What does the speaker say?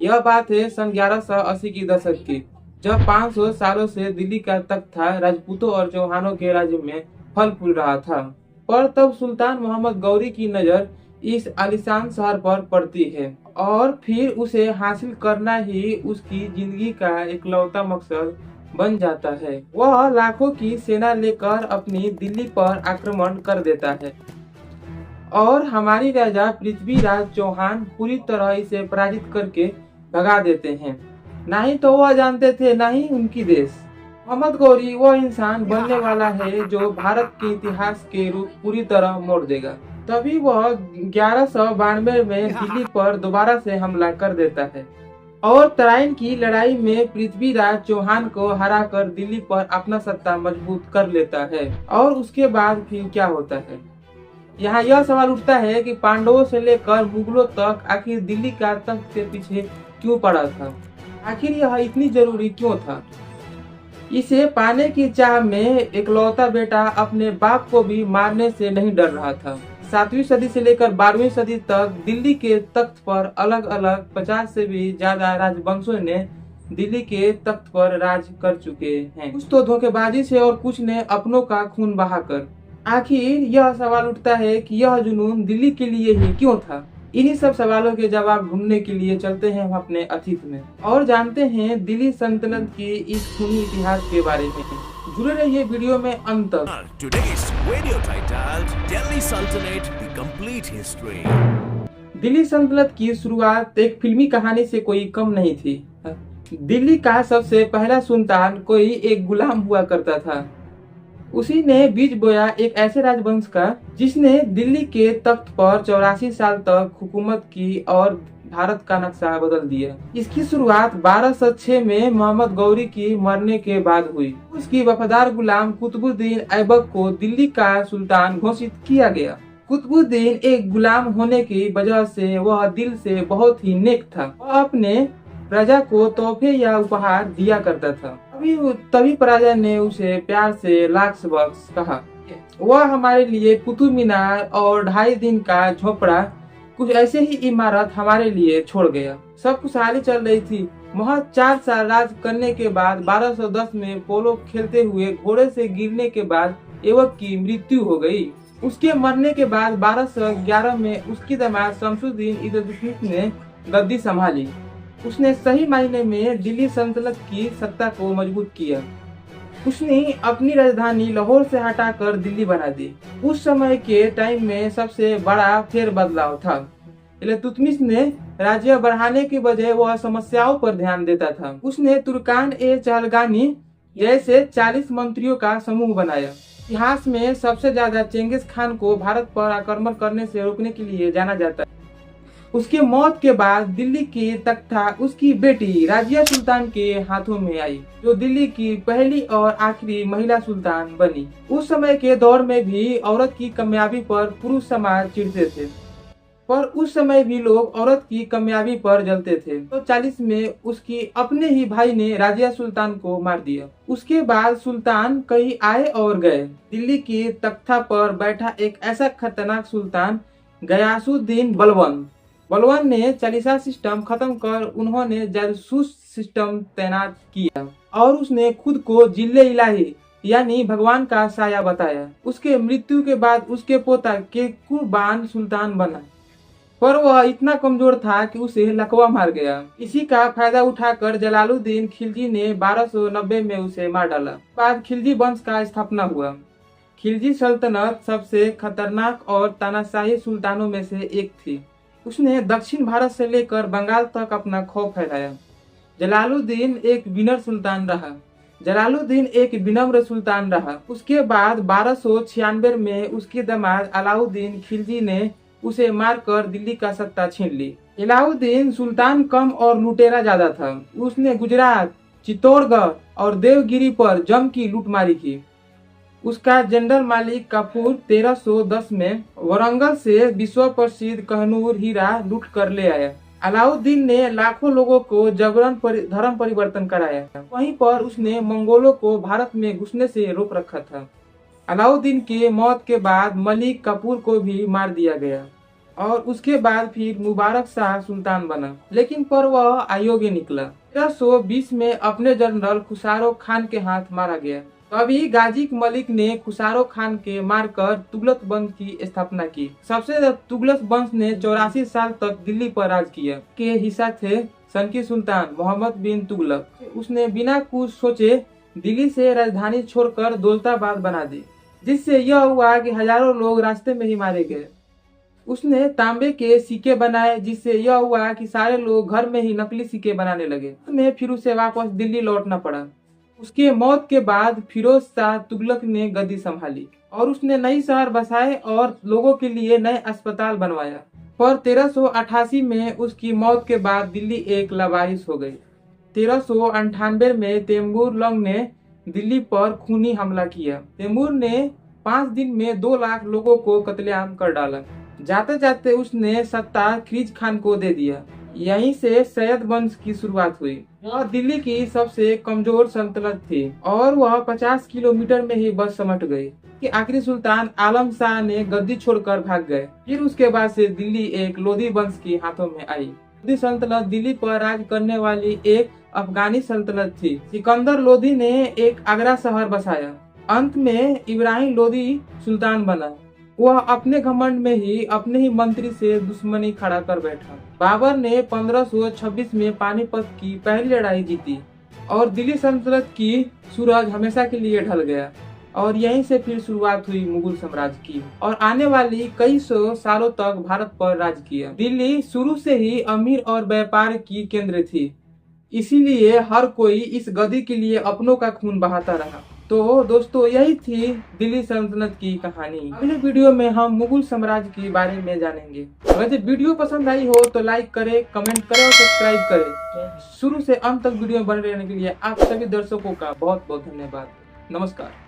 यह बात है सन 1180 की दशक की, जब 500 सालों से दिल्ली का तख्त था राजपूतों और चौहानों के राज्य में फल फूल रहा था। पर तब सुल्तान मोहम्मद गौरी की नजर इस आलीशान शहर पर पड़ती है और फिर उसे हासिल करना ही उसकी जिंदगी का इकलौता मकसद बन जाता है। वह लाखों की सेना लेकर अपनी दिल्ली पर आक्रमण कर देता है और हमारी राजा पृथ्वीराज चौहान पूरी तरह इसे पराजित करके भगा देते हैं। ना ही तो वह जानते थे, ना ही उनकी देश। मोहम्मद गौरी वह इंसान बनने वाला है जो भारत के इतिहास के रूप पूरी तरह मोड़ देगा। तभी वह 1192 में दिल्ली पर दोबारा से हमला कर देता है और तराइन की लड़ाई में पृथ्वीराज चौहान को हराकर दिल्ली पर अपना सत्ता मजबूत कर लेता है। और उसके बाद फिर क्या होता है? यहाँ यह सवाल उठता है कि पांडवों से लेकर मुगलों तक आखिर दिल्ली का तख्त के पीछे क्यों पड़ा था? आखिर यह इतनी जरूरी क्यों था? इसे पाने की चाह में इकलौता बेटा अपने बाप को भी मारने से नहीं डर रहा था। 7वीं सदी से लेकर 12वीं सदी तक दिल्ली के तख्त पर अलग अलग 50 से भी ज्यादा राजवंशों ने दिल्ली के तख्त पर राज कर चुके हैं, कुछ तो धोखेबाजी से और कुछ ने अपनों का खून बहाकर। आखिर यह सवाल उठता है कि यह जुनून दिल्ली के लिए ही क्यों था? इन्हीं सब सवालों के जवाब ढूंढने के लिए चलते हैं हम अपने अतीत में और जानते हैं दिल्ली सल्तनत की इस खूनी इतिहास के बारे में। जुड़े रहिए वीडियो में अंत तक। Today's video titled Delhi Sultanate: The Complete History. Delhi सल्तनत की शुरुआत एक फिल्मी कहानी से कोई कम नहीं थी। दिल्ली का सबसे पहला सुल्तान कोई एक गुलाम हुआ करता था। उसी ने बीज बोया एक ऐसे राजवंश का जिसने दिल्ली के तख्त पर 84 साल तक हुकूमत की और भारत का नक्शा बदल दिया। इसकी शुरुआत 1206 में मोहम्मद गौरी की मरने के बाद हुई। उसकी वफादार गुलाम कुतुबुद्दीन ऐबक को दिल्ली का सुल्तान घोषित किया गया। कुतुबुद्दीन एक गुलाम होने की वजह से वह दिल से बहुत ही नेक था। वह अपने प्रजा को तोहफे या उपहार दिया करता था। तभी प्रजा ने उसे प्यार से लाख बख्श कहा। वह हमारे लिए कुतुब मीनार और 2.5 दिन का झोपड़ा, कुछ ऐसे ही इमारत हमारे लिए छोड़ गया। सब खुशहाली चल रही थी। महज 4 साल राज करने के बाद 1210 में पोलो खेलते हुए घोड़े से गिरने के बाद ऐबक की मृत्यु हो गई। उसके मरने के बाद 1211 में उसकी दामाद शमसुद्दीन इल्तुतमिश ने गद्दी संभाली। उसने सही मायने में दिल्ली सल्तनत की सत्ता को मजबूत किया। उसने अपनी राजधानी लाहौर से हटाकर दिल्ली बना दी। उस समय के टाइम में सबसे बड़ा फेर बदलाव था। इल्तुतमिश ने राज्य बढ़ाने की बजाय वह समस्याओं पर ध्यान देता था। उसने तुर्कान ए चहलगानी जैसे 40 मंत्रियों का समूह बनाया। इतिहास में सबसे ज्यादा चेंगिस खान को भारत पर आक्रमण करने से रोकने के लिए जाना जाता है। उसके मौत के बाद दिल्ली की तख्ता उसकी बेटी राजिया सुल्तान के हाथों में आई, जो दिल्ली की पहली और आखिरी महिला सुल्तान बनी। उस समय के दौर में भी औरत की कामयाबी पर पुरुष समाज चिढ़ते थे, पर उस समय भी लोग औरत की कामयाबी पर जलते थे। तो 40 में उसकी अपने ही भाई ने राजिया सुल्तान को मार दिया। उसके बाद सुल्तान कई आए और गए। दिल्ली की तख्ता पर बैठा एक ऐसा खतरनाक सुल्तान गयासुद्दीन बलबन ने चालीसा सिस्टम खत्म कर उन्होंने जासूस सिस्टम तैनात किया और उसने खुद को जिल्ले इलाही यानी भगवान का साया बताया। उसके मृत्यु के बाद उसके पोता केकुबान सुल्तान बना, पर वह इतना कमजोर था कि उसे लकवा मार गया। इसी का फायदा उठाकर जलालुद्दीन खिलजी ने 1290 में उसे मार डाला। बाद खिलजी वंश का स्थापना हुआ। खिलजी सल्तनत सबसे खतरनाक और तानाशाही सुल्तानों में से एक थी। उसने दक्षिण भारत से लेकर बंगाल तक अपना खौफ फैलाया। जलालुद्दीन एक विनम्र सुल्तान रहा। उसके बाद 1296 में उसके दामाद अलाउद्दीन खिलजी ने उसे मारकर दिल्ली का सत्ता छीन ली। अलाउद्दीन सुल्तान कम और लुटेरा ज्यादा था। उसने गुजरात, चित्तौड़गढ़ और देवगिरी पर जम की लूटमारी की। उसका जनरल मालिक काफूर 1310 में वरंगल से विश्व प्रसिद्ध कहनूर हीरा लूट कर ले आया। अलाउद्दीन ने लाखों लोगों को जबरन धर्म परिवर्तन कराया। वहीं पर उसने मंगोलों को भारत में घुसने से रोक रखा था। अलाउद्दीन के मौत के बाद मलिक काफूर को भी मार दिया गया। और उसके बाद फिर मुबारक शाह सुल्तान बना, लेकिन पर वह अयोग्य निकला। 1320 में अपने जनरल खुसरो खान के हाथ मारा गया। तभी गाजी मलिक ने खुसरो खान के मारकर तुगलक वंश की स्थापना की। सबसे तुगलक वंश ने 84 साल तक दिल्ली पर राज किया। के हिस्सा थे सनकी सुल्तान मोहम्मद बिन तुगलक। उसने बिना कुछ सोचे दिल्ली से राजधानी छोड़कर दौलताबाद बना दी, जिससे यह हुआ कि हजारों लोग रास्ते में ही मारे गए। उसने तांबे के सिक्के बनाए, जिससे यह हुआ कि सारे लोग घर में ही नकली सिक्के बनाने लगे। में फिर उसे वापस दिल्ली लौटना पड़ा। उसके मौत के बाद फिरोज शाह तुगलक ने गद्दी संभाली और उसने नई शहर बसाए और लोगों के लिए नए अस्पताल बनवाया। पर 1388 में उसकी मौत के बाद दिल्ली एक लवारिस हो गई। 1398 में तैमूर लंग ने दिल्ली पर खूनी हमला किया। तैमूर ने 5 दिन में 2 लाख लोगों को कत्लेआम कर डाला। जाते जाते उसने सत्ता खिलजी खान को दे दिया। यहीं से सैयद वंश की शुरुआत हुई। वह दिल्ली की सबसे कमजोर सल्तनत थी और वह 50 किलोमीटर में ही बस समट गई कि आखिरी सुल्तान आलम शाह ने गद्दी छोड़कर भाग गए। फिर उसके बाद से दिल्ली एक लोधी वंश के हाथों में आई। लोधी सल्तनत दिल्ली पर राज करने वाली एक अफगानी सल्तनत थी। सिकंदर लोधी ने एक आगरा शहर बसाया। अंत में इब्राहिम लोधी सुल्तान बना। वह अपने घमंड में ही अपने ही मंत्री से दुश्मनी खड़ा कर बैठा। बाबर ने 1526 में पानीपत की पहली लड़ाई जीती और दिल्ली सल्तनत की सूरज हमेशा के लिए ढल गया। और यहीं से फिर शुरुआत हुई मुगल साम्राज्य की और आने वाली कई सौ सालों तक भारत पर राज किया। दिल्ली शुरू से ही अमीर और व्यापार की केंद्र थी, इसीलिए हर कोई इस गद्दी के लिए अपनों का खून बहाता रहा। तो दोस्तों, यही थी दिल्ली सल्तनत की कहानी। अगले वीडियो में हम मुगल साम्राज्य के बारे में जानेंगे। अगर वीडियो पसंद आई हो तो लाइक करें, कमेंट करें और सब्सक्राइब करें। शुरू से अंत तक वीडियो बने रहने के लिए आप सभी दर्शकों का बहुत बहुत धन्यवाद। नमस्कार।